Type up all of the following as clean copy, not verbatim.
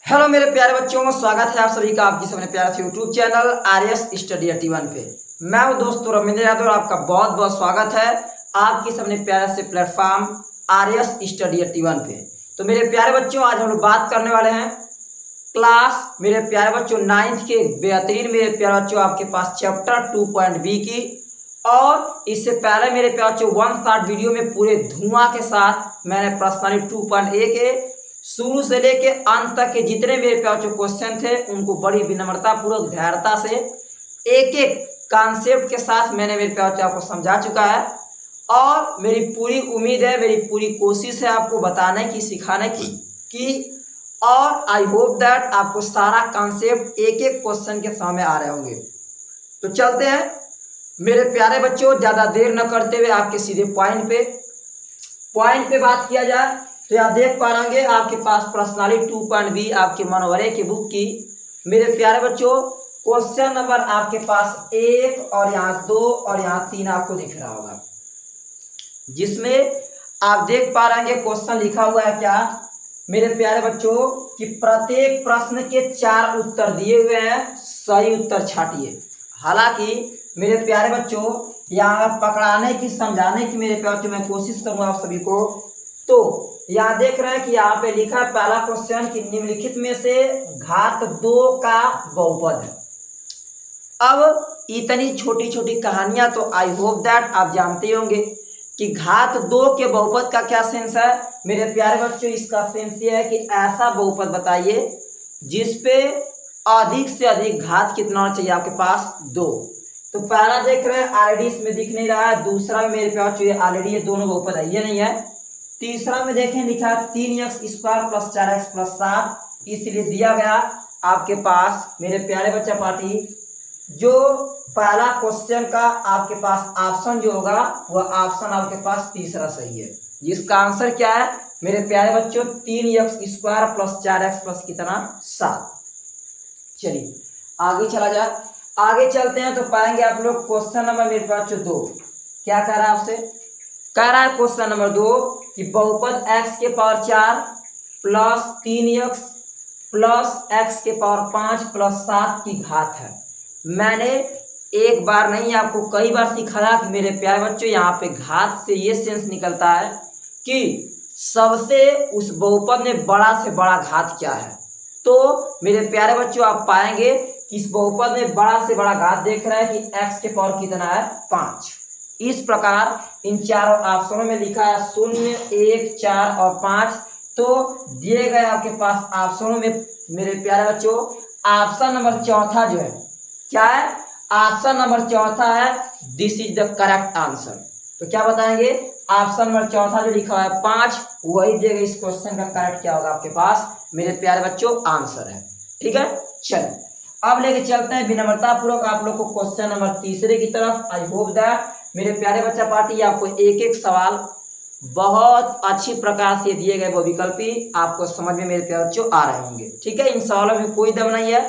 Hello मेरे प्यारे बच्चों, स्वागत है आप सभी का आपकी सबने प्यारे से यूट्यूब चैनल आरएस स्टडी 81 पे। मैं हूं दोस्तों रविंद्र यादव और आपका बहुत बहुत स्वागत है आपकी सबने प्यारे से प्लेटफॉर्म आरएस स्टडी 81 पे। तो मेरे प्यारे बच्चों, आज हम लोग बात करने वाले हैं क्लास मेरे प्यारे बच्चों 9th के बेहतरीन मेरे प्यारे बच्चों आपके पास चैप्टर 2.B की। और इससे पहले मेरे प्यारे बच्चों 1 शॉर्ट वीडियो में पूरे धुआं के साथ मैंने पर्सनली 2.A के शुरू से लेके अंत तक के जितने मेरे प्यारे बच्चों क्वेश्चन थे उनको बड़ी विनम्रता पूर्वक धैर्यता से एक एक कॉन्सेप्ट के साथ मैंने मेरे प्यारे बच्चों आपको समझा चुका है। और मेरी पूरी उम्मीद है, मेरी पूरी कोशिश है आपको बताने की, सिखाने की और आई होप दैट आपको सारा कॉन्सेप्ट एक एक क्वेश्चन के सामने आ रहे होंगे। तो चलते हैं मेरे प्यारे बच्चों, ज़्यादा देर न करते हुए आपके सीधे पॉइंट पे बात किया जाए तो आप देख पा रहेंगे आपके पास पर्सनली 2.B आपके मनोवरे की बुक की मेरे प्यारे बच्चों क्वेश्चन नंबर आपके पास 1 और यहाँ 2 और यहाँ 3 आपको दिख रहा होगा, जिसमें आप देख पा रहेंगे क्वेश्चन लिखा हुआ है क्या मेरे प्यारे बच्चों कि प्रत्येक प्रश्न के 4 उत्तर दिए हुए हैं, सही उत्तर छाटिए। हालांकि मेरे प्यारे बच्चों यहाँ पकड़ाने की, समझाने की मेरे प्यारे बच्चों मैं कोशिश करूंगा आप सभी को। तो यहाँ देख रहे हैं कि यहाँ पे लिखा है पहला क्वेश्चन कि निम्नलिखित में से घात 2 का बहुपद है। अब इतनी छोटी छोटी कहानियां तो आई होप दैट आप जानते ही होंगे कि घात 2 के बहुपद का क्या सेंस है मेरे प्यारे बच्चों। इसका सेंस ये है कि ऐसा बहुपद बताइए जिसपे अधिक से अधिक घात कितना होना चाहिए आपके पास 2। तो पहला देख रहे हैं ऑलरेडी इसमें दिख नहीं रहा है, दूसरा में मेरे प्यारे बच्चों ऑलरेडी ये दोनों बहुपद है, ये नहीं है। तीसरा में देखें लिखा 3x² + 4x + 7, इसलिए दिया गया आपके पास मेरे प्यारे बच्चा पार्टी जो पहला क्वेश्चन का आपके पास ऑप्शन जो होगा वह ऑप्शन आपके पास तीसरा सही है, जिसका आंसर क्या है मेरे प्यारे बच्चों 3x² + 4x + कितना 7। चलिए आगे चला जाए, आगे चलते हैं तो पाएंगे आप लोग क्वेश्चन नंबर मेरे पास 2 क्या कह रहा है आपसे। कह रहा है क्वेश्चन नंबर 2 कि बहुपद x⁴ + 3x + x⁵ + 7 की घात है। मैंने एक बार नहीं आपको कई बार सिखाया कि मेरे प्यारे बच्चों यहाँ पे घात से ये सेंस निकलता है कि सबसे उस बहुपद में बड़ा से बड़ा घात क्या है। तो मेरे प्यारे बच्चों आप पाएंगे कि इस बहुपद में बड़ा से बड़ा घात देख रहे हैं कि x⁴ कितना है 5। इस प्रकार इन चारों ऑप्शनों में लिखा है 0, 1, 4 और 5। तो दिए गए आपके पास ऑप्शनों में मेरे प्यारे बच्चों ऑप्शन नंबर चौथा जो है क्या है, ऑप्शन नंबर चौथा है this is the correct answer. तो क्या बताएंगे ऑप्शन नंबर चौथा जो लिखा है 5 वही दिए गए इस क्वेश्चन का करेक्ट क्या होगा आपके पास मेरे प्यारे बच्चों आंसर है। ठीक है, चलिए अब लेके चलते हैं विनम्रता पूर्वक आप लोग को क्वेश्चन नंबर तीसरे की तरफ। आई होप दैट मेरे प्यारे बच्चा पार्टी आपको एक एक सवाल बहुत अच्छी प्रकार से दिए गए वो विकल्पी आपको समझ में मेरे प्यारे बच्चों आ रहे होंगे। ठीक है, इन सवालों में कोई दम नहीं है,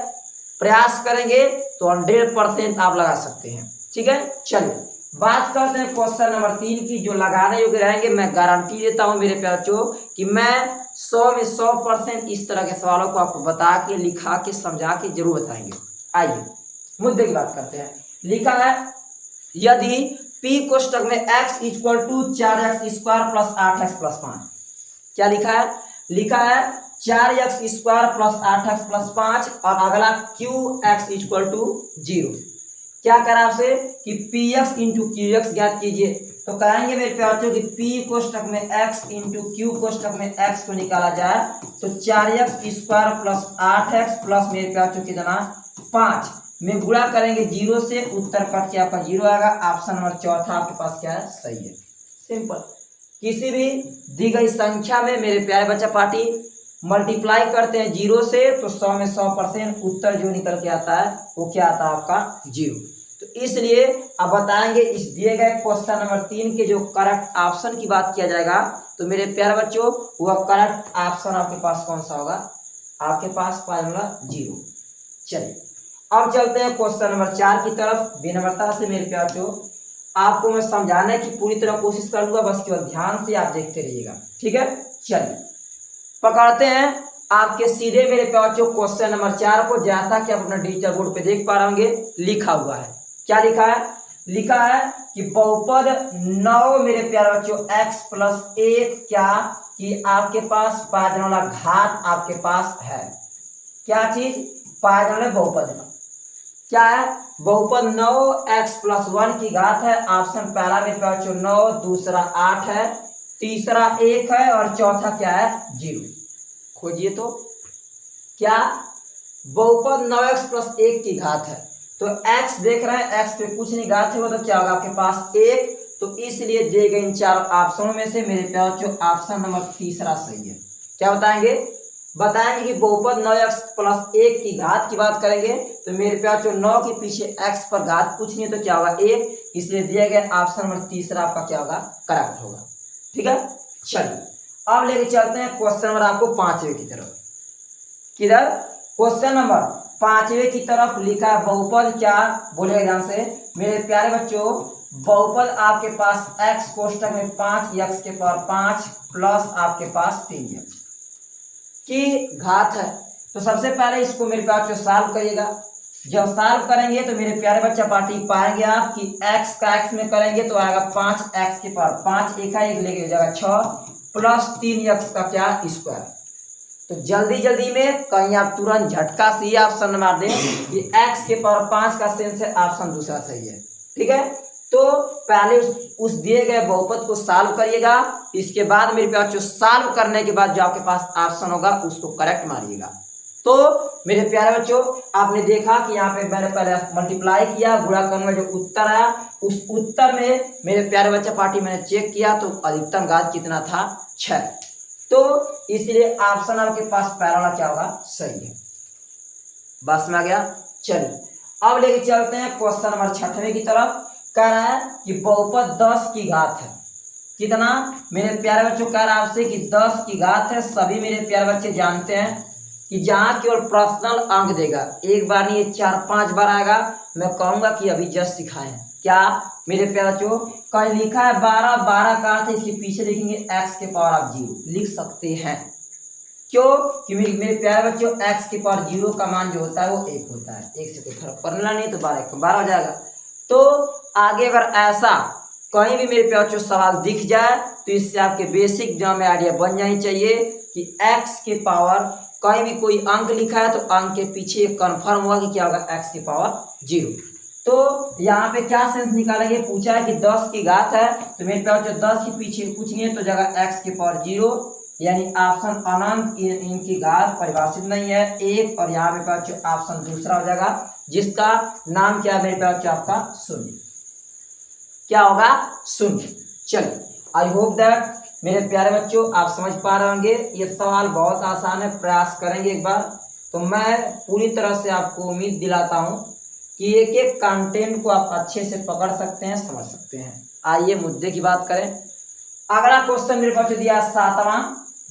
प्रयास करेंगे तो 100% आप लगा सकते हैं। ठीक है, चलिए बात करते हैं क्वेश्चन नंबर 3 की जो लगाने योग्य रहेंगे। मैं गारंटी देता हूं मेरे प्यारे बच्चों कि मैं 100 में 100% इस तरह के सवालों को आपको बता के, लिखा के, समझा के जरूर बताएंगे। आइए मुद्दे की बात करते हैं। लिखा है यदि P कोष्टक में x = 4x² + 8x + 5। क्या लिखा है, लिखा है 4x² + 8x + 5 और अगला qx = 0। क्या करा आपसे कि px × qx ज्ञात कीजिए। तो कहेंगे मेरे प्यारे बच्चों कि p कोष्टक में x × q कोष्टक में x को निकाला जाए तो 4x² + 8x + मेरे प्यारे बच्चों कितना 5 में गुणा करेंगे 0 से, उत्तर कट के आपका 0 आएगा। ऑप्शन नंबर चौथा आपके पास क्या है सही है। सिंपल, किसी भी दी गई संख्या में मेरे प्यारे बच्चा पार्टी मल्टीप्लाई करते हैं 0 से तो 100 में 100% उत्तर जो निकल के आता है वो क्या आता है आपका 0। तो इसलिए अब बताएंगे इस दिए गए क्वेश्चन नंबर 3 के जो करेक्ट ऑप्शन की बात किया जाएगा तो मेरे प्यारे बच्चों वह करेक्ट ऑप्शन आपके पास कौन सा होगा, आपके पास पाएगा 0। चलिए अब चलते हैं क्वेश्चन नंबर 4 की तरफ। विनम्रता से मेरे प्यारे बच्चों आपको मैं समझाने की पूरी तरह कोशिश करूंगा, बस केवल ध्यान से आप देखते रहिएगा। ठीक है, चलिए पकड़ते हैं आपके सीधे मेरे बच्चों क्वेश्चन नंबर 4 को जैसा कि आप अपना डिजिटल बोर्ड पे देख पा रहे होंगे लिखा हुआ है। क्या लिखा है? लिखा है कि बहुपद 9 मेरे प्यारे बच्चों x प्लस 1 क्या कि आपके पास पाया जाने वाला घात आपके पास है। क्या चीज पाया जाने वाला बहुपद है? क्या है? बहुपद 9x प्लस 1 की घात है। ऑप्शन पहला मेरे पास 9, दूसरा 8 है, तीसरा 1 है और चौथा क्या है? 0। खोजिए तो क्या बहुपद 9x प्लस 1 की घात है तो x देख रहे हैं, x पे कुछ नहीं घात है वो तो क्या होगा आपके पास 1। तो इसलिए दिए गए इन चार ऑप्शनों में से मेरे पास जो ऑप्शन नंबर तीसरा सही है। क्या बताएंगे? बताएंगे कि बहुपद 9x प्लस 1 की घात की बात करेंगे तो मेरे पास जो 9 के पीछे x पर घात कुछ नहीं तो क्या होगा 1, इसलिए दिया गया ऑप्शन नंबर तीसरा आपका क्या होगा? करेक्ट होगा। ठीक है, चलिए अब लेके चलते हैं क्वेश्चन नंबर आपको 5वें की तरफ। किधर? क्वेश्चन नंबर 5वें की तरफ लिखा है बहुपद क्या? बोलिएगा ध्यान से मेरे प्यारे बच्चों। बहुपद आपके पास x कोष्टक में 5x के पावर 5 प्लस आपके पास 3x की घात है। तो सबसे पहले इसको मेरे पास जो सॉल्व करिएगा। जब सॉल्व करेंगे तो मेरे प्यारे बच्चा पार्टी पाएंगे आप कि x का x में करेंगे तो आएगा 5x के पावर 5 एक है एक लेके हो जाएगा 6 प्लस 3x का क्या? स्क्वायर। तो जल्दी जल्दी में कहीं आप तुरंत झटका से ही ऑप्शन मार दें कि x के पावर 5 का सेंस है, ऑप्शन दूसरा सही है। ठीक है, तो पहले उस दिए गए बहुपद को सॉल्व करिएगा। इसके बाद मेरे पास जो सॉल्व करने के बाद जो आपके पास ऑप्शन होगा उसको करेक्ट मारिएगा। तो मेरे प्यारे बच्चों आपने देखा कि यहाँ पे मैंने पहले मल्टीप्लाई किया, गुणा करने में जो उत्तर आया उस उत्तर में मेरे प्यारे बच्चा पार्टी मैंने चेक किया तो अधिकतम घात कितना था? 6। तो इसलिए ऑप्शन आपके पास पहला वाला क्या होगा? सही है। बस में आ गया। चलिए अब लेके चलते हैं क्वेश्चन नंबर 6वें की तरफ। कह रहा है कि बहुपद 10 की घात है। कितना? मेरे प्यारे बच्चों कह रहा है आपसे कि 10 की घात है। सभी मेरे प्यारे बच्चे जानते हैं कि जहां केवल पर्सनल अंक देगा एक बार नहीं 4-5 बार आएगा, मैं कहूंगा कि अभी जस्ट सिखाएं। क्या मेरे प्यारे बच्चों? कहीं लिखा है 12 का अर्थ इसके पीछे देखेंगे x के पावर आप 0 लिख सकते हैं। क्यों? कि मेरे प्यारे बच्चों x के पावर 0 का मान जो होता है वो 1 होता है। 1 से कोई फर्क पड़ना नहीं तो 12 हो जाएगा। तो आगे अगर ऐसा कहीं भी मेरे प्यारे बच्चों सवाल दिख जाए तो इससे आपके बेसिक जो में आइडिया बन जानी चाहिए कि x के पावर कहीं भी कोई अंक लिखा है तो अंक के पीछे कंफर्म हुआ कि क्या होगा? x के पावर 0। तो यहाँ पे क्या सेंस निकालेंगे? पूछा है कि 10 की घात है तो मेरे पास जो 10 के पीछे कुछ नहीं है तो जगह x के पावर 0 यानी ऑप्शन अनंत इनकी घात परिभाषित नहीं है 1 और यहाँ पे पास जो ऑप्शन दूसरा हो जाएगा जिसका नाम क्या है मेरे पास आपका? शून्य। क्या होगा? शून्य। चलिए आई होप दैट मेरे प्यारे बच्चों आप समझ पा रहे होंगे। ये सवाल बहुत आसान है, प्रयास करेंगे एक बार तो मैं पूरी तरह से आपको उम्मीद दिलाता हूँ कि एक एक कंटेंट को आप अच्छे से पकड़ सकते हैं, समझ सकते हैं। आइए मुद्दे की बात करें। अगला क्वेश्चन मेरे पास दिया 7वां।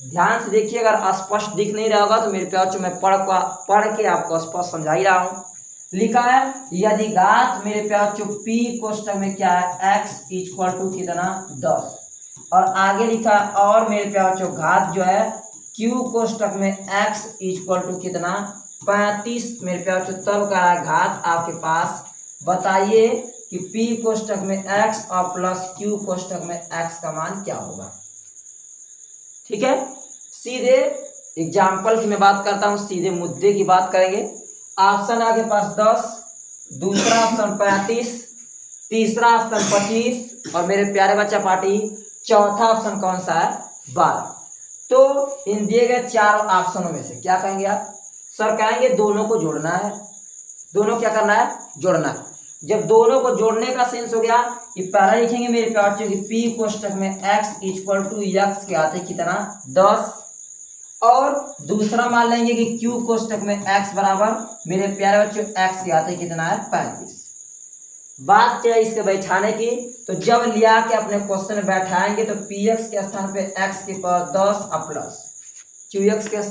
ध्यान से देखिए, अगर स्पष्ट दिख नहीं रहा होगा तो मेरे पास मैं पढ़ के आपको स्पष्ट समझा ही रहा हूँ। लिखा है यदि घात मेरे प्यार जो p कोष्टक में क्या है x इक्वल टू कितना 10 और आगे लिखा है और मेरे प्यार जो घात जो है q कोष्टक में x इक्वल टू कितना 35 मेरे प्यार जो तब का घात आपके पास बताइए कि p कोष्टक में x और प्लस q कोष्टक में x का मान क्या होगा। ठीक है, सीधे एग्जाम्पल की मैं बात करता हूँ, सीधे मुद्दे की बात करेंगे। ऑप्शन आपके पास 10, दूसरा ऑप्शन 35, तीसरा ऑप्शन 25 और मेरे प्यारे बच्चा पार्टी चौथा ऑप्शन कौन सा है? 12। तो इन दिए गए चार ऑप्शनों में से क्या कहेंगे आप? सर कहेंगे दोनों को जोड़ना है। दोनों क्या करना है? जोड़ना है। जब दोनों को जोड़ने का सेंस हो गया कि पहला लिखेंगे मेरे प्यार कि p कोष्टक में x इक्वल टू x के आते कितना 10 और दूसरा मान लेंगे कि q कोष्टक में x बराबर मेरे प्यारे बच्चों x के आते कितना है 35। बात क्या है इसके बैठाने की? तो जब लिया के अपने क्वेश्चन में बैठाएंगे तो px के स्थान पे x के पावर 10 और प्लस qx के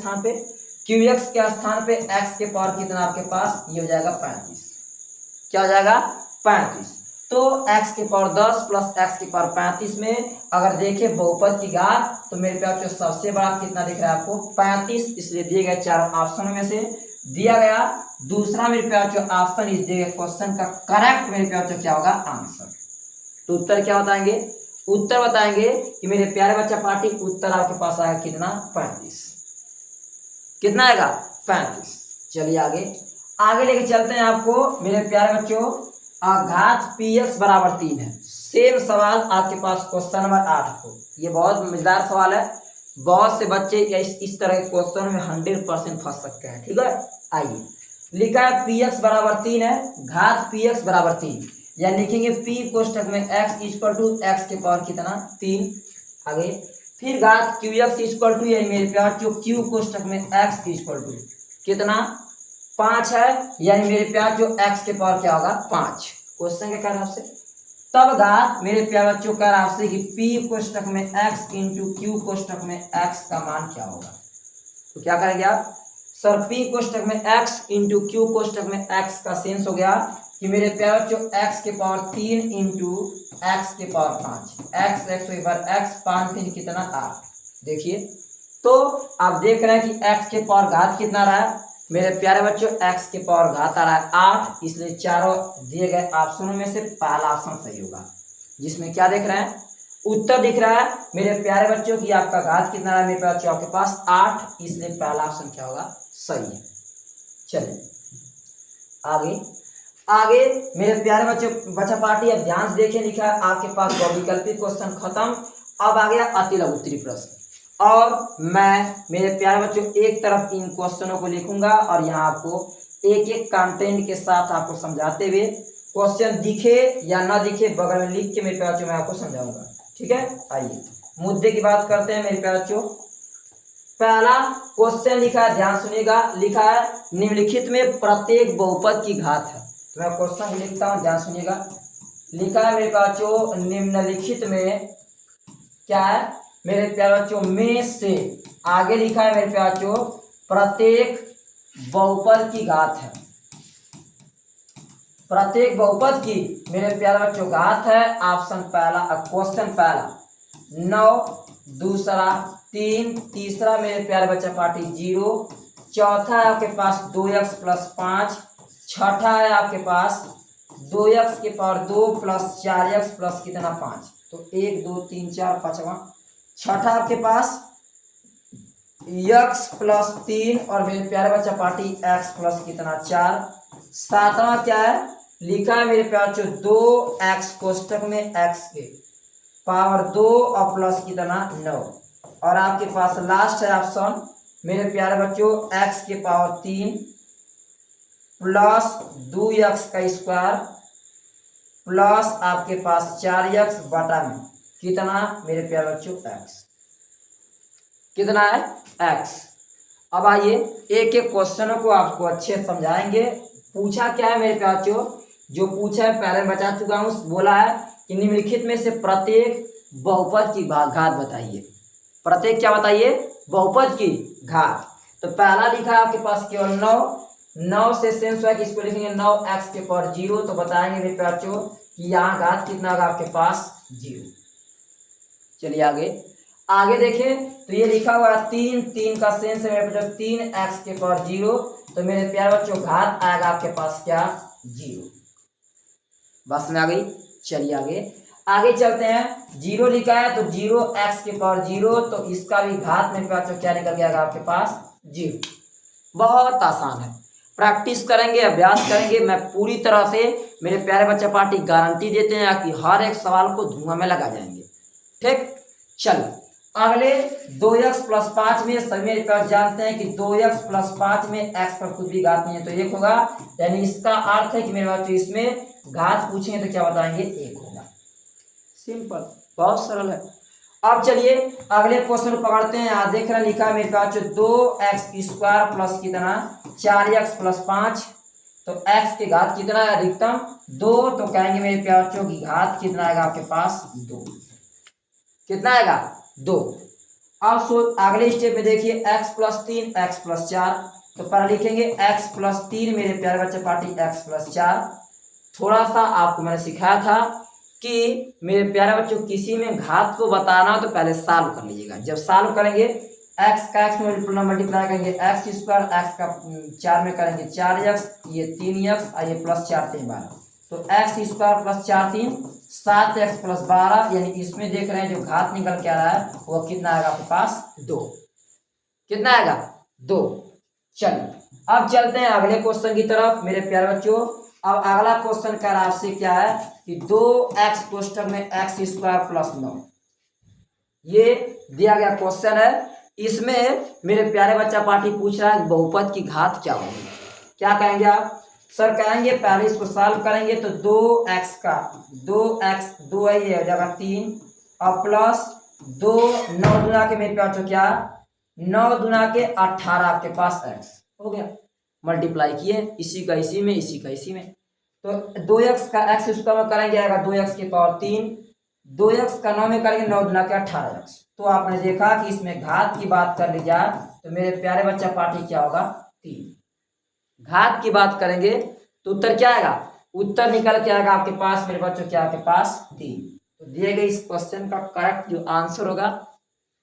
स्थान पे x के पावर कितना आपके पास ये हो जाएगा 35। क्या हो जाएगा? 35। तो x के पावर 10 प्लस x के पावर 35 में अगर देखें बहुपद की घात तो मेरे प्यार बच्चों सबसे बड़ा कितना दिख रहा है आपको 35, इसलिए दिए गए चारों ऑप्शनों में से दिया गया दूसरा मेरे प्यार बच्चों ऑप्शन इस दिए गए क्वेश्चन का करेक्ट मेरे प्यार बच्चों क्या होगा आंसर। तो उत्तर क्या बताएंगे, उत्तर बताएंगे कि मेरे प्यारे बच्चा पार्टी उत्तर आपके पास आएगा कितना 35, कितना आएगा 35। चलिए आगे आगे लेके चलते हैं आपको मेरे प्यारे बच्चों, घात px बराबर 3 है। सेम सवाल आपके पास क्वेश्चन नंबर 8 को, ये बहुत मजेदार सवाल है, बहुत से बच्चे इस तरह के क्वेश्चन में 100% फंस सकते हैं। ठीक है, आइए लिखा है px बराबर 3 है, घात px बराबर 3, या लिखेंगे p कोष्टक में x इक्वल टू x के पावर कितना 3। आगे फिर घात qx इक्वल टू, यानी मेरे प्यार जो q कोष्टक में x इक्वल टू कितना 5 है, यानी मेरे प्यार जो x के पावर क्या होगा 5। क्वेश्चन के कारण आपसे तब घात मेरे प्यार बच्चों का आपसे कि p कोष्टक में x इंटू q कोष्टक में x का मान क्या होगा। तो क्या करेंगे आप सर, p कोष्टक में x इंटू q कोष्टक में x का सेंस हो गया कि मेरे प्यार बच्चों x के पावर 3 इंटू x के पावर 5, x एक बार x 5 3 कितना 8। देखिए तो आप देख रहे हैं कि x के पावर घात कितना रहा है मेरे प्यारे बच्चों, x के पावर घात आ रहा है 8, इसलिए चारों दिए गए ऑप्शनों में से पहला ऑप्शन सही होगा, जिसमें क्या देख रहे हैं उत्तर दिख रहा है मेरे प्यारे बच्चों की आपका घात कितना रहा है मेरे बच्चों आपके पास 8, इसलिए पहला ऑप्शन क्या होगा सही है। चलिए आगे आगे मेरे प्यारे बच्चों बच्चा पार्टी अब ध्यान से देखिए, लिखा है आपके पास बहुविकल्पी क्वेश्चन खत्म। अब आ गया अति लघु उत्तरीय प्रश्न, और मैं मेरे प्यारे बच्चों एक तरफ इन क्वेश्चनों को लिखूंगा और यहाँ आपको एक एक कंटेंट के साथ आपको समझाते हुए क्वेश्चन दिखे या ना दिखे बगल में लिख के मेरे प्यारे बच्चों मैं आपको समझाऊंगा। ठीक है, आइए मुद्दे की बात करते हैं मेरे प्यारे बच्चों। पहला क्वेश्चन लिखा है, ध्यान सुनिएगा, लिखा है निम्नलिखित में प्रत्येक बहुपद की घात है। तो मैं क्वेश्चन को लिखता हूँ, ध्यान सुनिएगा। लिखा है मेरे बच्चों निम्नलिखित में क्या है मेरे प्यारे बच्चों में से, आगे लिखा है मेरे प्यारे बच्चों प्रत्येक बहुपद की घात है, प्रत्येक बहुपद की मेरे प्यारे बच्चों घात है। ऑप्शन पहला क्वेश्चन पहला 9, दूसरा 3, तीसरा मेरे प्यारे बच्चा पार्टी 0, चौथा है आपके पास 2x प्लस 5, छठा है आपके पास 2x के पावर 2 प्लस 4x प्लस कितना 5। तो 1 2 3 4 5वां, छठा आपके पास x प्लस 3 और मेरे प्यारे बच्चा पार्टी x प्लस कितना 4। सातवां क्या है लिखा है मेरे प्यारे बच्चों 2x कोष्टक में x के पावर 2 और प्लस कितना 9, और आपके पास लास्ट है ऑप्शन मेरे प्यारे बच्चों x के पावर 3 प्लस 2x का स्क्वायर प्लस आपके पास 4x बटा में कितना मेरे प्यारे बच्चों x, कितना है x। अब आइए एक एक क्वेश्चनों को आपको अच्छे से समझाएंगे। पूछा क्या है मेरे प्यारे बच्चों, जो पूछा है पहले मैं बता चुका हूँ, बोला है कि निम्नलिखित में से प्रत्येक बहुपद की घात बताइए। प्रत्येक क्या बताइए बहुपद की घात। तो पहला लिखा है आपके पास केवल 9 से सेंस हुआ कि इसको लिखेंगे 9x के पावर 0, तो बताएंगे मेरे प्यारे बच्चों कि यहाँ घात कितना होगा आपके पास 0। चलिए आगे आगे देखें तो ये लिखा हुआ है 3 का सेंस है मेरे बच्चों 3x के पावर 0, तो मेरे प्यारे बच्चों घात आएगा आपके पास क्या 0। बस में आ गई। चलिए आगे आगे चलते हैं। 0 लिखा है तो 0x के पावर 0, तो इसका भी घात मेरे प्यारे बच्चों क्या निकल गया आपके पास 0। बहुत आसान है, प्रैक्टिस करेंगे अभ्यास करेंगे, मैं पूरी तरह से मेरे प्यारे बच्चा पार्टी गारंटी देते हैं कि हर एक सवाल को धुआं में लगा जाएंगे। ठीक, चलो अगले 2x प्लस 5 में सभी मेरे पास जानते हैं कि 2x प्लस 5 में x पर कुछ भी घात नहीं है तो 1 होगा, यानी इसका अर्थ है कि मेरे बच्चों इसमें घात पूछेंगे तो क्या बताएंगे 1 होगा। सिंपल, बहुत सरल है। अब चलिए अगले क्वेश्चन को पकड़ते हैं। यहाँ देख रहे लिखा है मेरे पास 2x स्क्वायर प्लस कितना 4x प्लस 5, तो x की घात कितना है अधिकतम 2, तो कहेंगे मेरे प्यारे बच्चों की घात कितना आएगा आपके पास 2, कितना आएगा 2। अब अगले स्टेप में देखिए x प्लस 3 x प्लस 4, तो पहले लिखेंगे x प्लस 3 मेरे प्यारे बच्चे पार्टी x प्लस 4, थोड़ा सा आपको मैंने सिखाया था कि मेरे प्यारे बच्चों किसी में घात को बताना हो तो पहले सॉल्व कर लीजिएगा। जब सॉल्व करेंगे एक्स का एक्स में मल्टीप्लाई करेंगे एक्स स्क्वायर, एक्स का 4 में करेंगे 4x, ये 3x और ये प्लस 4 3 12, तो x square plus 4 3 7x plus 12, यानी इसमें देख रहे हैं जो घात निकल के आ रहा है वो कितना आएगा आपके पास 2। कितना आएगा 2। चलिए अब चलते हैं अगले क्वेश्चन की तरफ मेरे प्यारे बच्चों। अब अगला क्वेश्चन का आपसे क्या है कि 2x कोष्टक में एक्स स्क्वायर प्लस 9, ये दिया गया क्वेश्चन है। इसमें मेरे प्यारे बच्चा पार्टी पूछ रहा है बहुपद की घात क्या होगी। क्या कहेंगे आप सर? कहेंगे पहले इसको सॉल्व करेंगे तो 2x का 2x 2 है ये जगह 3 और प्लस 2 9 दुना के मेरे पास क्या 9 दुना के 18 आपके पास x हो गया, मल्टीप्लाई किए इसी का इसी में इसी का इसी में, तो 2x का x स्क्वायर में करेंगे आएगा 2x की पावर 3, 2x का 9 में करेंगे 9 दुना के 18x। तो आपने देखा कि इसमें घात की बात कर ली जाए तो मेरे प्यारे बच्चा पार्टी क्या होगा 3। घात की बात करेंगे तो उत्तर क्या आएगा, उत्तर निकल के आएगा आपके पास मेरे बच्चों क्या आपके पास 3। तो दिए गए इस क्वेश्चन का करेक्ट जो आंसर होगा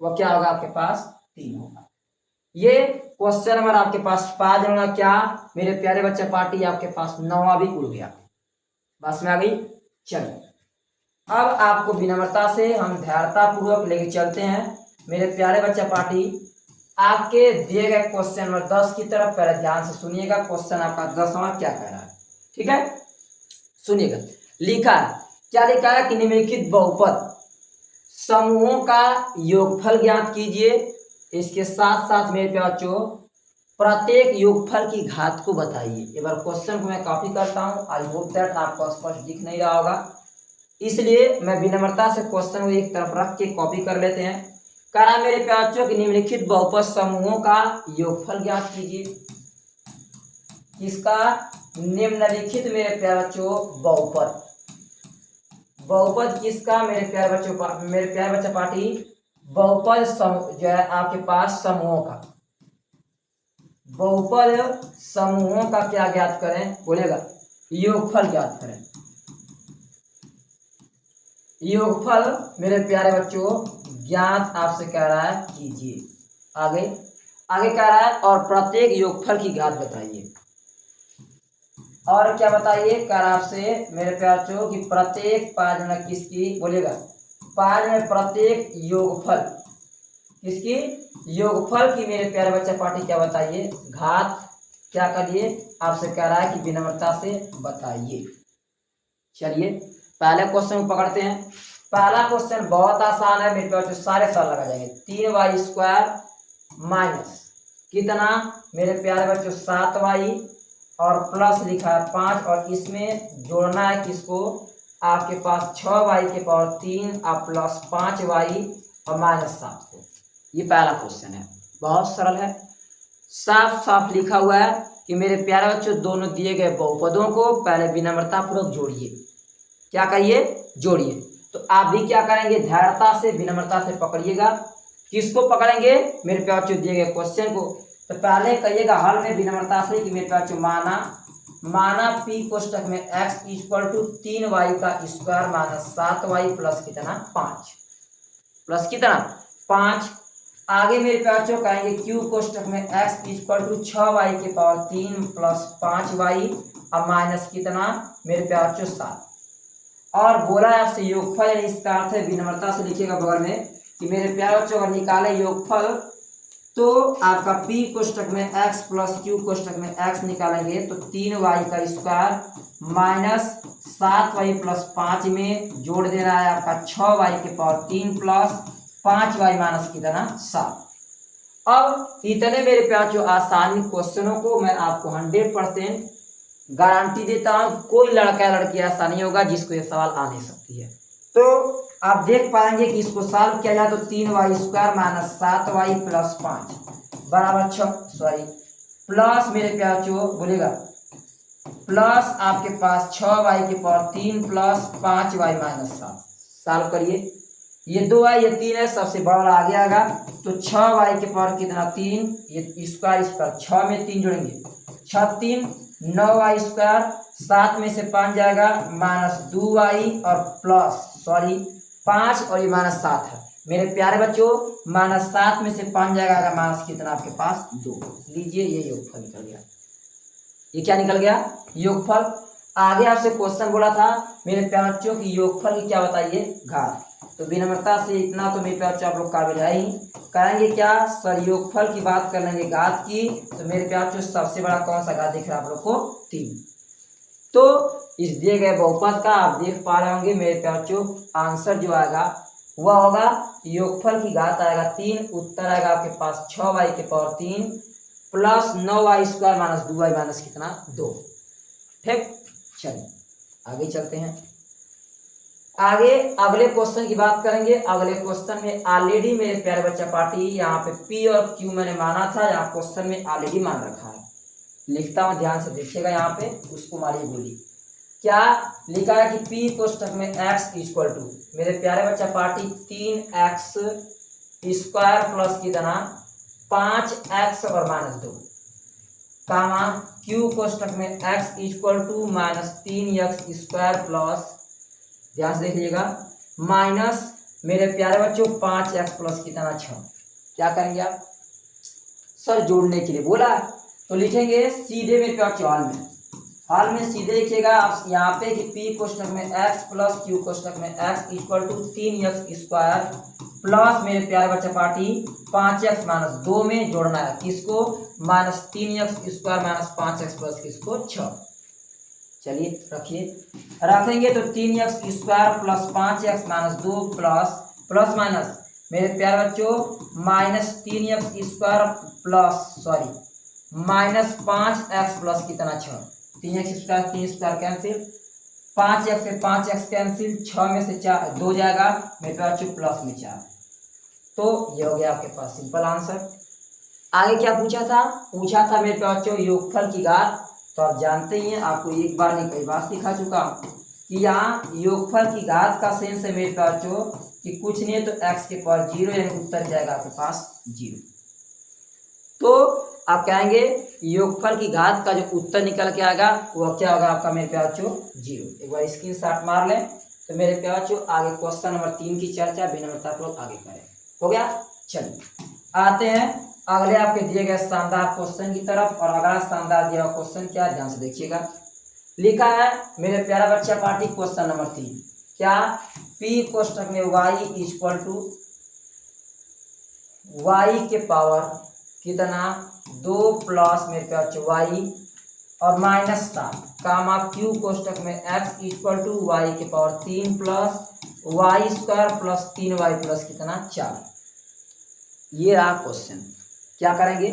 वो क्या होगा आपके पास 3 होगा। ये क्वेश्चन नंबर आपके पास 5 होगा क्या मेरे प्यारे बच्चे पार्टी आपके पास 9वां भी उड़ गया, बस में आ गई। चलिए अब आपको विनम्रता से हम धैर्यता पूर्वक लेके चलते हैं मेरे प्यारे बच्चा पार्टी आपके दिए गए क्वेश्चन नंबर 10 की तरफ। पहले ध्यान से सुनिएगा, क्वेश्चन आपका 10वां क्या कह रहा है, ठीक है सुनिएगा। लिखा है क्या, लिखा है कि निम्नलिखित बहुपद समूहों का योगफल ज्ञात कीजिए। इसके साथ साथ मेरे प्यारे बच्चों प्रत्येक योगफल की घात को बताइए। एक बार क्वेश्चन को मैं कॉपी करता हूं, आई होप दैट आपको स्पष्ट दिख नहीं रहा होगा, इसलिए मैं विनम्रता से क्वेश्चन को एक तरफ रख के कॉपी कर लेते हैं। करा मेरे प्यारे बच्चों कि निम्नलिखित बहुपद समूहों का योगफल ज्ञात कीजिए। किसका? निम्नलिखित मेरे प्यारे बच्चों बहुपद, बहुपद किसका मेरे प्यारे बच्चों, मेरे प्यारे बच्चा पार्टी बहुपद जो है आपके पास समूहों का, बहुपद समूहों का क्या ज्ञात करें बोलेगा, योगफल ज्ञात करें। योगफल मेरे प्यारे बच्चों ज्ञात आपसे कह रहा है कीजिए। आगे आगे कह रहा है और प्रत्येक योगफल की घात बताइए। और क्या बताइए कह रहा आपसे मेरे प्यारे बच्चों कि प्रत्येक पाँच में किसकी बोलेगा, पाँच में प्रत्येक योगफल किसकी, योगफल की मेरे प्यारे बच्चा पार्टी क्या बताइए घात क्या करिए, आपसे कह रहा है कि विनम्रता से बताइए। चलिए पहले क्वेश्चन को पकड़ते हैं। पहला क्वेश्चन बहुत आसान है मेरे प्यारे बच्चों, सारे साल लगा जाएंगे। 3y स्क्वायर माइनस कितना मेरे प्यारे बच्चों 7y और प्लस लिखा है 5 और इसमें जोड़ना है किसको, आपके पास 6y के पावर 3 और प्लस 5y और माइनस 7 को। ये पहला क्वेश्चन है, बहुत सरल है, साफ साफ लिखा हुआ है कि मेरे प्यारे बच्चों दोनों दिए गए बहुपदों को पहले विनम्रता पूर्वक जोड़िए। क्या करिए, जोड़िए। तो आप भी क्या करेंगे, धैर्यता से विनम्रता से पकड़िएगा। किसको पकड़ेंगे, मेरे प्यारे बच्चों दिए गए क्वेश्चन को। तो पहले कहिएगा हल में विनम्रता से कि मेरे प्यारे बच्चों माना p कोष्टक में x इक्वल टू 3y का स्क्वायर माइनस 7y प्लस कितना 5, प्लस कितना 5। आगे मेरे प्यारे बच्चों कहेंगे q कोष्टक में x इक्वल टू 6y के पावर 3 प्लस 5y और माइनस कितना मेरे प्यारे बच्चों 7। और बोला है आपसे योगफल, इसका अर्थ है विनम्रता से लिखिएगा बगल में कि मेरे प्यारे बच्चों अगर निकाले योगफल तो आपका p कोष्टक में x प्लस q कोष्टक में x निकालेंगे तो 3y का स्क्वायर माइनस 7y प्लस 5 में जोड़ दे रहा है आपका 6y के पावर 3 प्लस 5y माइनस कितना 7। अब इतने मेरे प्यार जो आसानी क्वेश्चनों को मैं आपको 100% गारंटी देता हूँ, कोई लड़का लड़की ऐसा नहीं होगा जिसको ये सवाल आ नहीं सकती है। तो आप देख पाएंगे कि इसको सॉल्व किया जाए तो 3y square minus 7y plus 5 बराबर 6 प्लस मेरे प्यार जो बोलेगा प्लस आपके पास 6y के power 3 plus 5y minus 7। Solve करिए, ये 2y ये 3 है, सबसे बड़ा आगे आएगा तो 6y के पावर कितना 3, ये स्क्वायर 6 में 3 जोड़ेंगे 6 3 9y स्क्वायर 7 में से 5 जाएगा -2y और -5 और ये -7 है मेरे प्यारे बच्चों। -7 में से 5 जाएगा माइनस कितना आपके पास 2। लीजिए ये योगफल निकल गया। ये क्या निकल गया? योगफल। आगे आपसे क्वेश्चन बोला था मेरे प्यारे बच्चों की योगफल की क्या बताइए? घात। तो विनम्रता से इतना तो मेरे प्यारे बच्चों आप लोग काबिल है ही। करेंगे क्या सर? योगफल की बात कर लेंगे घात की। तो मेरे प्यारे बच्चों सबसे बड़ा कौन सा घात दिख रहा है आप लोग को? 3। तो इस दिए गए बहुपद का आप देख पा रहे होंगे मेरे प्यारे बच्चों, आंसर जो आएगा वह होगा योगफल की घात आएगा 3। उत्तर आएगा आपके पास 6y के power 3 plus 9y square minus 2y minus कितना 2। ठीक, चलिए आगे चलते हैं। आगे अगले क्वेश्चन की बात करेंगे। अगले क्वेश्चन में ऑलरेडी मेरे प्यारे बच्चा पार्टी यहाँ पे P और Q मैंने माना था, यहाँ क्वेश्चन में ऑलरेडी मान रखा है। लिखता हूँ, ध्यान से देखिएगा। यहाँ पे उसको मारिए गोली। क्या लिखा है कि P कोष्टक में x इक्वल टू मेरे प्यारे बच्चा पार्टी 3x स्क्वायर प्लस कितना 5x और -2 कामा Q कोष्टक में x equal to -3x square plus, ध्यान से देखिएगा, माइनस मेरे प्यारे बच्चों 5x प्लस कितना 6। क्या करेंगे आप? सर जोड़ने के लिए बोला तो लिखेंगे सीधे मेरे प्यारे बच्चों हाल में सीधे लिखिएगा आप यहाँ पे कि P कोष्टक में x प्लस Q कोष्टक में x equal to 3x square plus मेरे प्यारे बच्चा पार्टी 5x माइनस 2 में जोड़ना है किसको? -3x square minus 5x plus किसको 6। चलिए रखेंगे तो 3x square plus 5x minus 2 plus minus मेरे प्यारे बच्चों -3x square plus -5x plus कितना 6। 3x square 3 square cancel, 5x से 5x कैंसिल, 6 में से 4 2 जाएगा मेरे प्यारे बच्चों प्लस में 4। तो ये हो गया आपके पास सिंपल आंसर। आगे क्या पूछा था? पूछा था मेरे प्यारे बच्चों योगफल की घात। तो आप जानते ही हैं, आपको एक बार नहीं कई बार सिखा चुका हूं कि यहाँ योगफल की घात का सेंस है मेरे प्यारे बच्चों कि कुछ नहीं है तो x के पावर 0 यानी उत्तर जाएगा आपके पास 0। तो आप कहेंगे योगफल की घात का जो उत्तर निकल के आएगा वह क्या होगा आपका मेरे प्यारे बच्चों? 0। एक बार स्क्रीनशॉट मार लें। तो मेरे प्यारे बच्चों आगे क्वेश्चन नंबर 3 की चर्चा विनम्रता पूर्वक आगे करें। हो गया? चलिए आते हैं अगले आपके दिए गए शानदार क्वेश्चन की तरफ। और अगला शानदार दिया हुआ क्वेश्चन क्या, ध्यान से देखिएगा। लिखा है मेरे प्यारा बच्चा पार्टी क्वेश्चन नंबर 3, क्या P कोष्टक में y इक्वल टू y के पावर कितना 2 प्लस मेरे प्यारे y और -7 कामा Q कोष्टक में x इक्वल टू y के power 3 plus y square plus 3y plus कितना 4। ये रहा क्वेश्चन। क्या करेंगे?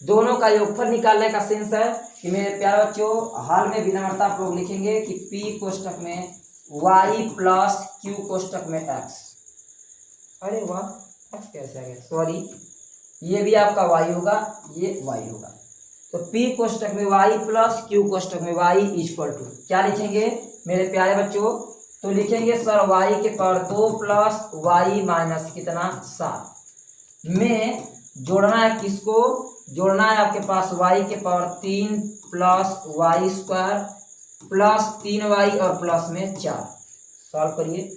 दोनों का योगफल निकालने का सेंस है कि मेरे प्यारे बच्चों हाल में विनम्रता आप लोग लिखेंगे कि P कोष्टक में y प्लस Q कोष्टक में x। अरे वाह, x कैसे आ गया? ये भी आपका y होगा, ये y होगा। तो P कोष्टक में y प्लस Q कोष्टक में y इक्वल टू क्या लिखेंगे मेरे प्यारे बच्चों? तो लिखेंगे सर y के पावर 2 प्लस y माइनस कितना 7 में जोड़ना है किसको? जोड़ना है आपके पास y के power 3 plus y square plus 3y और प्लस में 4। सॉल्व करिए।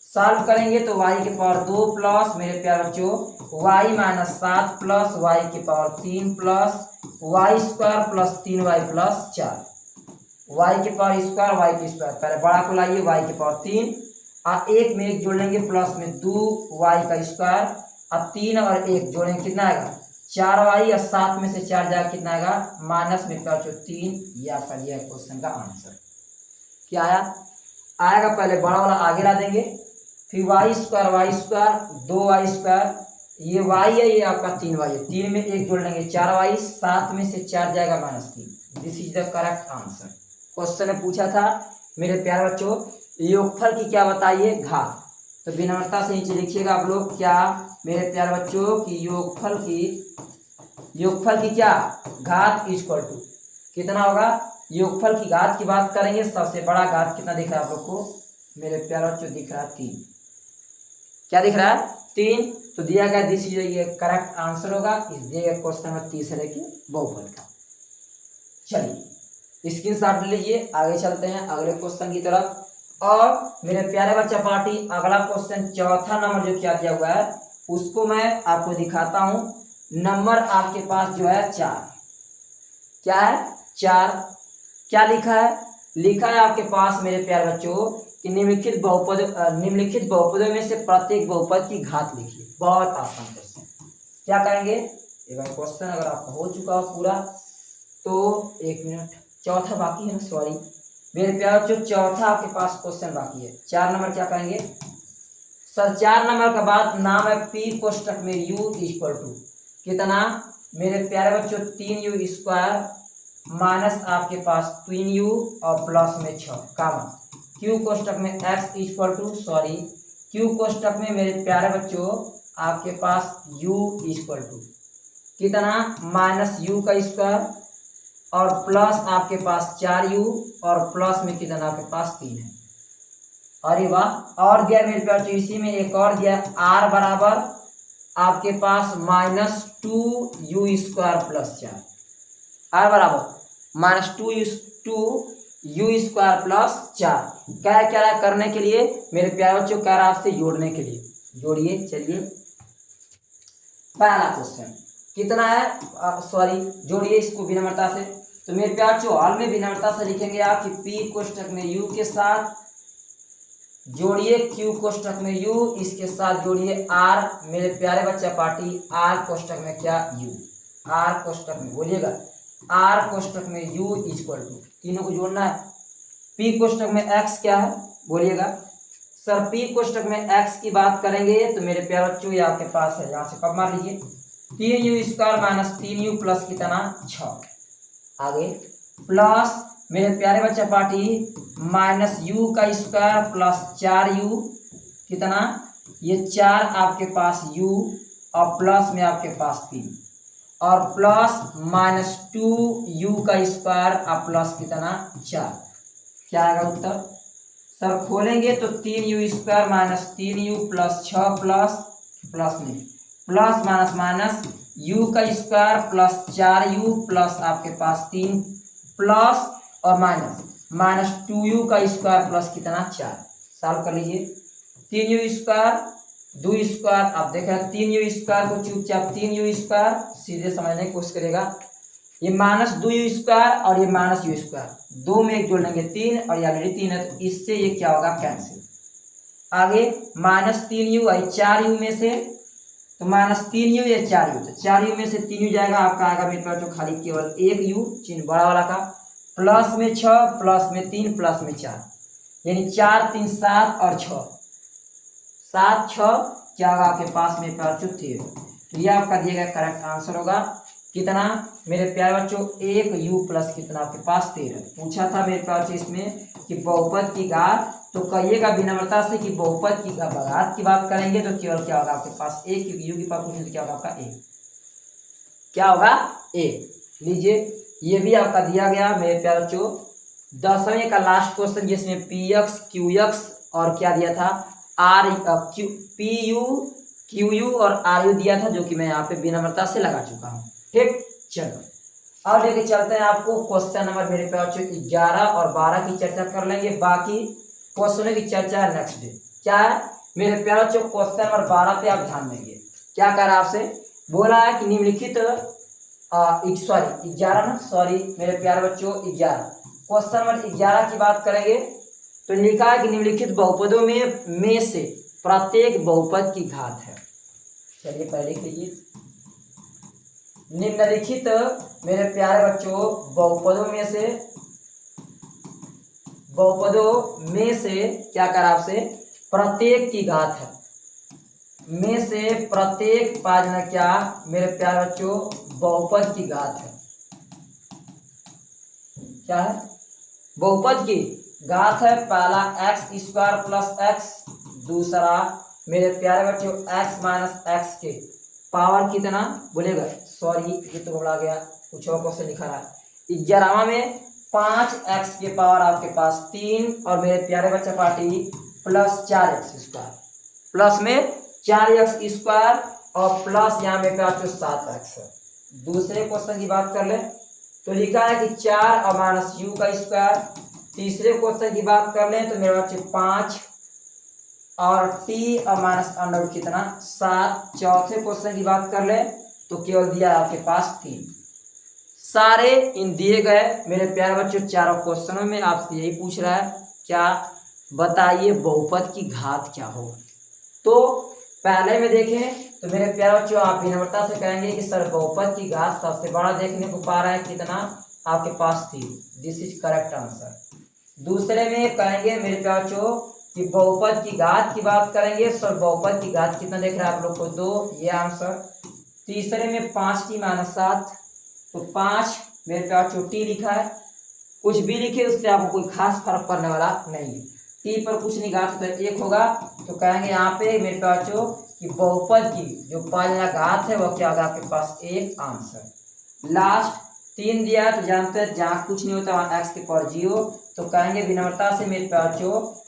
सॉल्व करेंगे तो y के पावर 2 प्लस मेरे प्यारे बच्चों y माइनस 7 प्लस y के power 3 plus y square plus 3y plus 4। y के पावर स्क्वायर y के स्क्वायर, पहले बड़ा को लाइए y के पावर 3 और एक में एक जोड़ लेंगे प्लस में 2y का स्क्वायर और 3 और 1 जोड़ेंगे कितना आएगा 4y और 7 में से 4 जाएगा कितना आएगा माइनस में 3। ये आपका दिया क्वेश्चन का आंसर क्या आएगा पहले बड़ा वाला आगे ला देंगे, फिर y स्क्वायर 2y स्क्वायर, ये y है, ये आपका 3y है, 3 में 1 जोड़ लेंगे 4y, 7 में से 4 जाएगा -3। This is the correct answer. Question ने पूछा था मेरे प्यारे बच्चों योगफल की क्या बताइए घात। तो विनम्रता से नीचे लिखिएगा आप लोग क्या मेरे प्यारे बच्चों की योगफल की क्या घात इक्वल टू कितना होगा। योगफल की घात की बात करेंगे, सबसे बड़ा घात कितना दिख रहा है आप लोग को मेरे प्यारे बच्चों? दिख रहा है 3। क्या दिख रहा है? 3। तो दिया गया दिस इज ये करेक्ट आंसर होगा इस दिए गए क्वेश्चन नंबर 30 से लेके बहुफल का। चलिए स्क्रीनशॉट लीजिए। आगे चलते हैं अगले क्वेश्चन की तरफ। और मेरे प्यारे बच्चा पार्टी अगला क्वेश्चन चौथा नंबर जो क्या दिया हुआ है उसको मैं आपको दिखाता हूँ। नंबर आपके पास जो है 4, क्या है 4। क्या लिखा है? लिखा है आपके पास मेरे प्यारे बच्चों कि निम्नलिखित बहुपदों में से प्रत्येक बहुपद की घात लिखिए। बहुत आसान क्वेश्चन। क्या करेंगे? एक बार क्वेश्चन अगर आपका हो चुका हो पूरा तो 1 मिनट, चौथा बाकी है, सॉरी मेरे प्यारे बच्चों, चौथा आपके पास क्वेश्चन बाकी है। 4 नंबर क्या करेंगे सर? 4 नंबर का बाद नाम है पी कोष्टक में u इक्वल टू कितना मेरे प्यारे बच्चों 3u² माइनस आपके पास 3u और प्लस में 6 कामा क्यू कोष्टक में x इक्वल टू क्यू कोष्टक में मेरे प्यारे बच्चों आपके पास u इक्वल टू कितना माइनस u का स्क्वायर और प्लस आपके पास 4u और प्लस में कितना आपके पास 3 है। अरे वाह, और दिया मेरे प्यारे बच्चों इसी में एक और दिया r बराबर आपके पास -2u² प्लस 4, r बराबर -2u² प्लस 4। क्या क्या करने के लिए मेरे प्यारे बच्चों? कह रहा आपसे जोड़ने के लिए। जोड़िए। चलिए पहला क्वेश्चन कितना है जोड़िए इसको विनम्रता से। तो मेरे प्यारे बच्चों हॉल में विनम्रता से लिखेंगे आप कि पी कोष्टक में u के साथ जोड़िए क्यू कोष्टक में u, इसके साथ जोड़िए r। मेरे प्यारे बच्चा पार्टी r कोष्टक में क्या u, r कोष्टक में बोलिएगा r कोष्टक में u इक्वल टू तीनों को जोड़ना है। p कोष्टक में x क्या है बोलिएगा सर? p कोष्टक में x की बात करेंगे तो मेरे प्यारे बच्चों ये आपके पास है, यहाँ से कब मार लीजिए 3u² माइनस 3u प्लस कितना 6। आगे प्लस मेरे प्यारे बच्चा पार्टी -u² प्लस 4u कितना ये 4 आपके पास u और प्लस में आपके पास 3 और प्लस -2u² और प्लस कितना 4। क्या आएगा उत्तर सर? खोलेंगे तो 3u² minus 3u plus 6 plus में plus minus minus u² plus 4u plus आपके पास 3 प्लस और माइनस -2u² प्लस कितना 4। सॉल्व कर लीजिए। 3u² 2u², आप देख रहे हैं 3u² को चुपचाप 3u² सीधे समझने की कोशिश करेगा। ये -2u² और ये -u², दो में एक जोड़ लेंगे 3 और ये ऑलरेडी 3 है तो इससे ये क्या होगा कैंसिल। आगे -3u और 4u में से तो -3u या 4u, तो 4u में से 3u जाएगा आपका आएगा मेरे पास जो खाली केवल 1u चिन्ह बड़ा वाला का प्लस में 6 प्लस में 3 प्लस में 4 यानी 4 3 7 और 6 7 6 क्या होगा आपके पास मेरे पास 13। तो ये आपका दिया गया करेक्ट आंसर होगा कितना मेरे प्यारे बच्चों 1u प्लस कितना आपके पास 13। पूछा था मेरे पास इसमें कि बहुपद की घात, तो कहिएगा विनम्रता से कि बहुपद की घात की बात करेंगे तो केवल क्या होगा आपके पास 1, क्योंकि u की पावर पूछने तो क्या होगा आपका 1, क्या होगा 1। लीजिए ये भी आपका दिया गया मेरे प्यारे बच्चों 10वें का लास्ट क्वेश्चन जिसमें px qx और क्या दिया था pu और ru दिया था, जो कि मैं यहाँ पे विनम्रता से लगा चुका हूँ। ठीक, चलो अब लेके चलते हैं आपको क्वेश्चन नंबर मेरे प्यारे बच्चों 11 और 12 की चर्चा कर लेंगे। बाकी क्वेश्चनों की चर्चा है नेक्स्ट डे। क्या है मेरे प्यारे बच्चों क्वेश्चन नंबर 12 पे आप ध्यान देंगे। क्या कर रहा है आपसे बोला है कि निम्नलिखित 11 मेरे प्यारे बच्चों 11 क्वेश्चन नंबर 11 की बात करेंगे तो लिखा है कि निम्नलिखित बहुपदों में से प्रत्येक बहुपद की घात है। चलिए पहले कीजिए निम्नलिखित मेरे प्यारे बच्चों बहुपदों में से क्या कर आपसे प्रत्येक की घात है। में से प्रत्येक पाजना क्या मेरे प्यारे बच्चों बहुपद की घात है। क्या है बहुपद की घात है। पहला x² प्लस x, दूसरा मेरे प्यारे बच्चों x माइनस x के पावर कितना बोलेगा ये तो बोला गया कुछ और क्वेश्चन लिखा रहा है 11वां में 5x के पावर आपके पास 3 और मेरे प्यारे बच्चा पार्टी प्लस 4x² प्लस में 4x² और प्लस यहाँ मेरे पास 7x है। दूसरे क्वेश्चन की बात कर ले तो लिखा है कि 4 और माइनस यू का स्क्वायर। तीसरे क्वेश्चन की बात कर लें तो मेरे बच्चे 5 और टी और माइनस अंडर कितना 7। चौथे क्वेश्चन की बात कर लें तो केवल दिया है आपके पास 3। सारे इन दिए गए मेरे प्यारे बच्चों चारों क्वेश्चनों में आपसे यही पूछ रहा है, क्या बताइए बहुपद की घात क्या हो। तो पहले में देखें तो मेरे प्यारे बच्चों आप विनम्रता से कहेंगे कि सर बहुपद की घात सबसे बड़ा देखने को पा रहा है कितना, आपके पास 3। This is correct answer. दूसरे में कहेंगे मेरे प्यारे बच्चों कि बहुपद की घात की बात करेंगे, सर बहुपद की घात कितना देख रहा है आप लोग को 2, ये आंसर। तीसरे में 5t माइनस 7, तो 5 मेरे पास टी लिखा है, कुछ भी लिखे उससे आपको कोई खास फर्क पड़ने वाला नहीं है। टी पर कुछ नहीं घात तो 1 होगा, तो कहेंगे यहाँ पे मेरे पास कि बहुपद की जो पहला घात है वह क्या होगा आपके पास 1 आंसर। लास्ट 3 दिया है तो जानते हैं जहाँ कुछ नहीं होता वहाँ x की पावर 0, तो कहेंगे विनम्रता से मेरे पास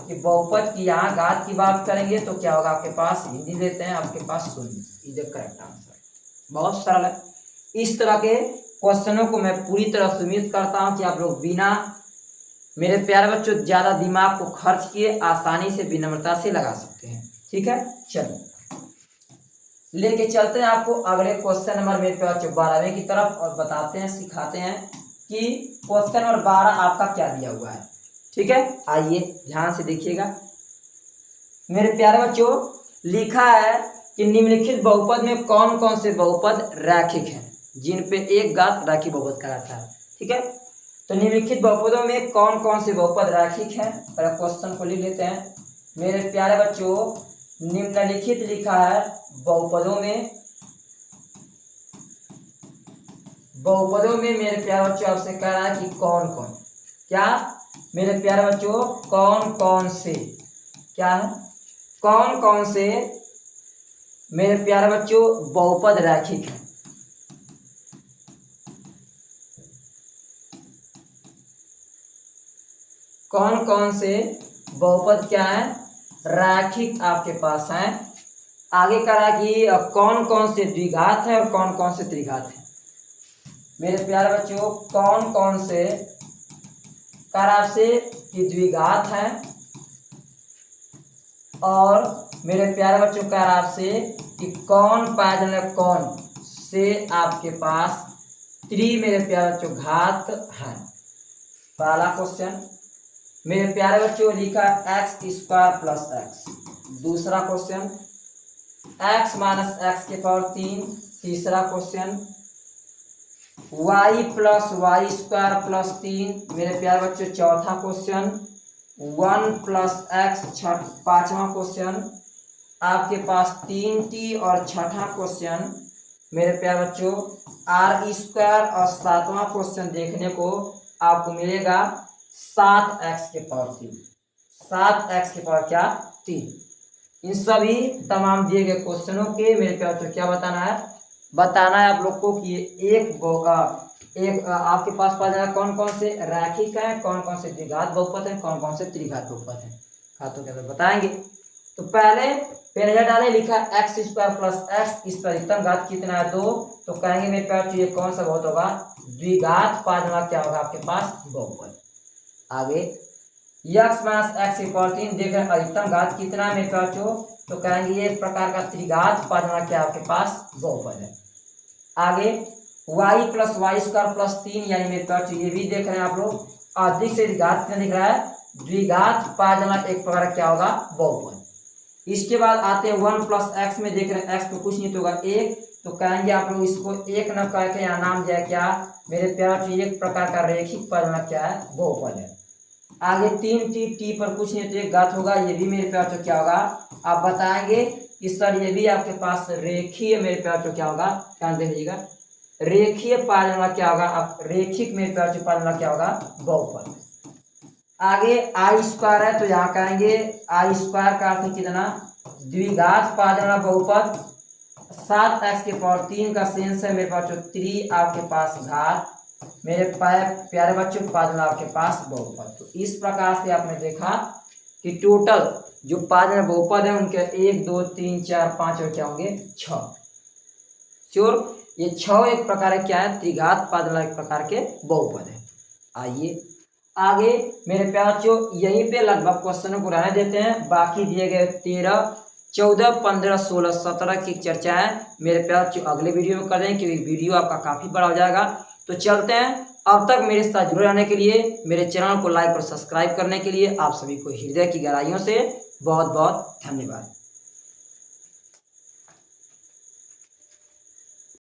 कि बहुपद की यहाँ घात की बात करेंगे तो क्या होगा आपके पास, हिंदी देते हैं आपके पास 0। Is correct answer. बहुत सरल है। इस तरह के क्वेश्चनों को मैं पूरी तरह से उम्मीद करता हूं कि आप लोग बिना मेरे प्यारे बच्चों ज्यादा दिमाग को खर्च किए आसानी से विनम्रता से लगा सकते हैं। ठीक है, चलिए लेके चलते हैं आपको अगले क्वेश्चन नंबर मेरे प्यारे बच्चों 12वें की तरफ और बताते हैं सिखाते हैं कि क्वेश्चन नंबर 12 आपका क्या दिया हुआ है। ठीक है, आइए ध्यान से देखिएगा मेरे प्यारे बच्चों। लिखा है कि निम्नलिखित बहुपद में कौन कौन से बहुपद रैखिक हैं जिन पे एक घात रैखिक बहुपद कहलाता है। ठीक है, तो निम्नलिखित बहुपदों में कौन कौन से बहुपद रैखिक हैं, पहले क्वेश्चन को लिख लेते हैं मेरे प्यारे बच्चों। निम्नलिखित लिखा है बहुपदों में मेरे प्यारे बच्चों आपसे कह रहा है कि कौन कौन, क्या मेरे प्यारे बच्चों कौन कौन से, क्या है कौन कौन से मेरे प्यारे बच्चों बहुपद रैखिक है। कौन कौन से बहुपद क्या है रैखिक आपके पास है। आगे करा कि कौन कौन से द्विघात है और कौन कौन से त्रिघात है। मेरे प्यारे बच्चों कौन कौन से करा से कि द्विघात है और मेरे प्यारे बच्चों करा से कि कौन पाया कौन से आपके पास मेरे प्यारे बच्चों घात है। पहला क्वेश्चन मेरे प्यारे बच्चों लिखा x स्क्वायर प्लस एक्स। दूसरा क्वेश्चन x माइनस एक्स के पावर 3। तीसरा question y plus y square plus 3 मेरे प्यारे बच्चों। चौथा क्वेश्चन 1 प्लस एक्स। पांचवा क्वेश्चन आपके पास 3t और छठा क्वेश्चन मेरे प्यारे बच्चों r स्क्वायर और सातवां क्वेश्चन देखने को आपको मिलेगा 7x के पावर 3। 7x के पावर क्या 3। इन सभी तमाम दिए गए क्वेश्चनों के मेरे प्यारे बच्चों क्या बताना है आप लोग को कि एक आपके पास पा जाएगा कौन कौन से रैखिक है, कौन कौन से द्विघात बहुपद है, कौन कौन से त्रिघात बहुपद है। खातों के अंदर बताएंगे। तो पहले पेन डाले लिखा x स्क्वायर प्लस एक्स, इस पर अधिकतम घात कितना है 2, तो कहेंगे मेरे प्यारे ये कौन सा बहुत होगा द्विघात पांचवा क्या होगा आपके पास बहुपद। आगे x माइनस एक्स की पावर 3 देख रहे हैं अधिकतम घात कितना है मेरे पास तो कहेंगे ये एक प्रकार का त्रिघात पांचवा क्या आपके पास बहुपद है। आगे y plus y square plus 3 यानी मेरे पास ये भी देख रहे हैं आप लोग अधिक से घात कितना दिख रहा है द्विघात पांचवा एक प्रकार क्या होगा बहुपद। इसके बाद आते हैं 1 प्लस एक्स में देख रहे हैं एक्स तो कुछ नहीं तो होगा 1, तो कहेंगे आप लोग इसको 1 न करके यहाँ नाम दिया क्या मेरे प्यारे एक प्रकार का रेखिक पांचवा क्या है बहुपद है। आगे 3t पर कुछ नहीं तो एक घात होगा, ये भी मेरे प्यारे क्या होगा आप बताएंगे कि सर ये भी आपके पास रेखीय मेरे प्यारे क्या होगा, ध्यान दे लीजिएगा रेखीय पांचवा क्या होगा आप रेखिक मेरे प्यारे पांचवा क्या होगा बहुपद। आगे आई स्क्वायर है तो यहाँ कहेंगे आई स्क्वायर का अर्थ कितना द्विघात पांचवा बहुपद। 7x के पावर 3 का सेंस है मेरे पास 3 आपके पास घात मेरे प्यारे बच्चों पांचवा आपके पास बहुपद। तो इस प्रकार से आपने देखा कि टोटल जो पांचवा बहुपद है उनके 1 2 3 4 5 और क्या होंगे 6। श्योर ये 6 एक प्रकार के क्या है, त्रिघात पद वाला एक प्रकार के बहुपद है। आइए आगे मेरे प्यारे बच्चों, यहीं पे लगभग क्वेश्चनों को रहने देते हैं। बाकी दिए गए 13, 14, 15, 16, 17 की चर्चा है मेरे प्यारे बच्चों अगले वीडियो में कर दें, क्योंकि वीडियो आपका काफ़ी बड़ा हो जाएगा। तो चलते हैं, अब तक मेरे साथ जुड़े रहने के लिए, मेरे चैनल को लाइक और सब्सक्राइब करने के लिए आप सभी को हृदय की गहराइयों से बहुत बहुत धन्यवाद।